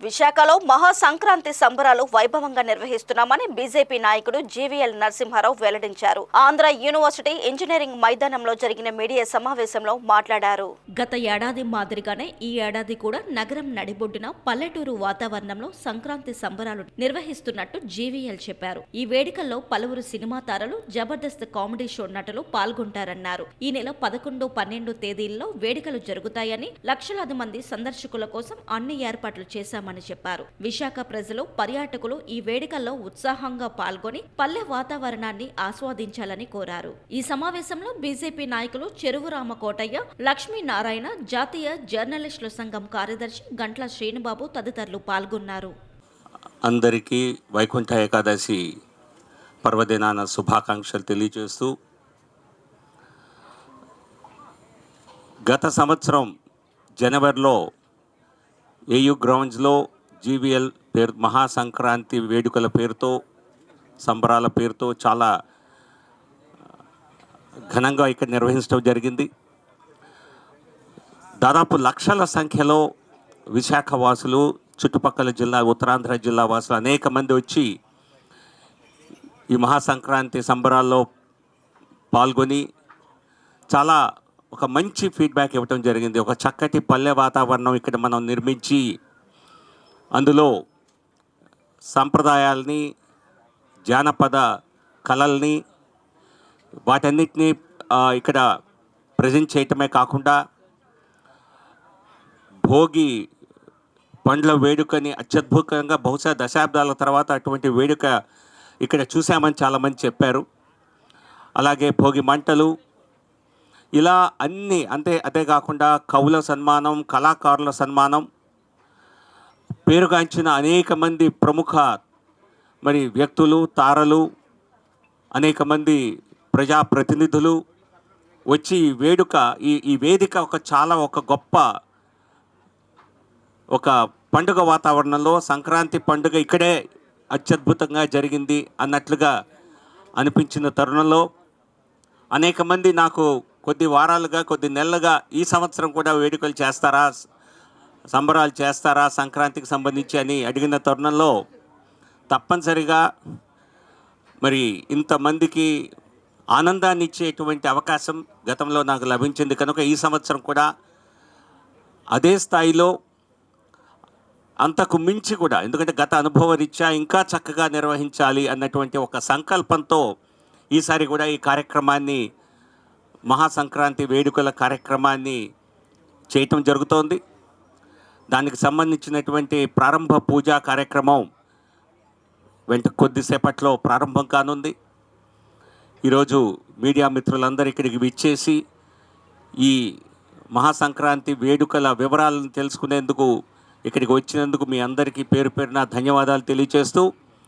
విశాఖలో మహా సంక్రాంతి సంబరాలు వైభవంగా నిర్వహిస్తున్నామని బీజేపీ నాయకుడు జీవీఎల్ నరసింహారావు వెల్లడించారు. ఆంధ్ర యూనివర్సిటీ ఇంజనీరింగ్ మైదానంలో జరిగిన మీడియా సమావేశంలో మాట్లాడారు. గత ఏడాది మాదిరిగానే ఈ ఏడాది కూడా నగరం నడిబొడ్డున పల్లెటూరు వాతావరణంలో సంక్రాంతి సంబరాలు నిర్వహిస్తున్నట్టు జీవీఎల్ చెప్పారు. ఈ వేడుకల్లో పలువురు సినిమా తారలు, జబర్దస్త్ కామెడీ షో నటులు పాల్గొంటారన్నారు. ఈ నెల 11, 12 తేదీల్లో వేడుకలు జరుగుతాయని, లక్షలాది మంది సందర్శకుల కోసం అన్ని ఏర్పాట్లు చేశామని చెప్పారు. విశాఖ ప్రజలు, పర్యాటకులు ఈ వేడుకల్లో ఉత్సాహంగా పాల్గొని పల్లె వాతావరణాన్ని ఆస్వాదించాలని కోరారు. ఈ సమావేశంలో బీజేపీ నాయకులు చెరువు రామకోటయ్య, లక్ష్మీనారాయణ, జాతీయ జర్నలిస్టుల సంఘం కార్యదర్శి గంట్ల శ్రీనుబాబు తదితరులు పాల్గొన్నారు. అందరికీ వైకుంఠ ఏకాదశి పర్వదినాన శుభాకాంక్షలు తెలియజేస్తూ, గత సంవత్సరం జనవరిలో ఏయూ గ్రౌండ్స్లో జీవీఎల్ పేరు మహాసంక్రాంతి వేడుకల పేరుతో, సంబరాల పేరుతో చాలా ఘనంగా ఇక్కడ నిర్వహించడం జరిగింది. దాదాపు లక్షల సంఖ్యలో విశాఖ వాసులు, చుట్టుపక్కల జిల్లా, ఉత్తరాంధ్ర జిల్లా వాసులు అనేక మంది వచ్చి ఈ మహాసంక్రాంతి సంబరాల్లో పాల్గొని చాలా ఒక మంచి ఫీడ్బ్యాక్ ఇవ్వటం జరిగింది. ఒక చక్కటి పల్లె వాతావరణం ఇక్కడ మనం నిర్మించి అందులో సంప్రదాయాల్ని, జానపద కళల్ని, వాటన్నిటినీ ఇక్కడ ప్రజెంట్ చేయటమే కాకుండా భోగి పండ్ల వేడుకని అత్యద్భుతంగా, బహుశా దశాబ్దాల తర్వాత అటువంటి వేడుక ఇక్కడ చూసామని చాలామంది చెప్పారు. అలాగే భోగి మంటలు, ఇలా అన్నీ అదే కాకుండా కవుల సన్మానం, కళాకారుల సన్మానం, పేరుగాంచిన అనేక మంది ప్రముఖ వ్యక్తులు, తారలు, అనేక మంది ప్రజాప్రతినిధులు వచ్చి ఈ వేదిక ఒక గొప్ప ఒక పండుగ వాతావరణంలో, సంక్రాంతి పండుగ ఇక్కడే అత్యద్భుతంగా జరిగింది అన్నట్లుగా అనిపించిన తరుణంలో అనేక మంది నాకు కొద్ది వారాలుగా, కొద్ది నెలలుగా ఈ సంవత్సరం కూడా వేడుకలు చేస్తారా, సంబరాలు చేస్తారా సంక్రాంతికి సంబంధించి అని అడిగిన తరుణంలో తప్పనిసరిగా ఇంతమందికి ఆనందాన్ని ఇచ్చేటువంటి అవకాశం గతంలో నాకు లభించింది కనుక ఈ సంవత్సరం కూడా అదే స్థాయిలో, అంతకు మించి కూడా, ఎందుకంటే గత అనుభవ రీత్యా ఇంకా చక్కగా నిర్వహించాలి అన్నటువంటి ఒక సంకల్పంతో ఈసారి కూడా ఈ కార్యక్రమాన్ని, మహాసంక్రాంతి వేడుకల కార్యక్రమాన్ని చేయటం జరుగుతోంది. దానికి సంబంధించినటువంటి ప్రారంభ పూజా కార్యక్రమం కొద్దిసేపట్లో ప్రారంభం కానుంది. ఈరోజు మీడియా మిత్రులందరూ ఇక్కడికి విచ్చేసి ఈ మహాసంక్రాంతి వేడుకల వివరాలను తెలుసుకునేందుకు ఇక్కడికి వచ్చినందుకు మీ అందరికీ పేరు పేరున ధన్యవాదాలు తెలియజేస్తూ,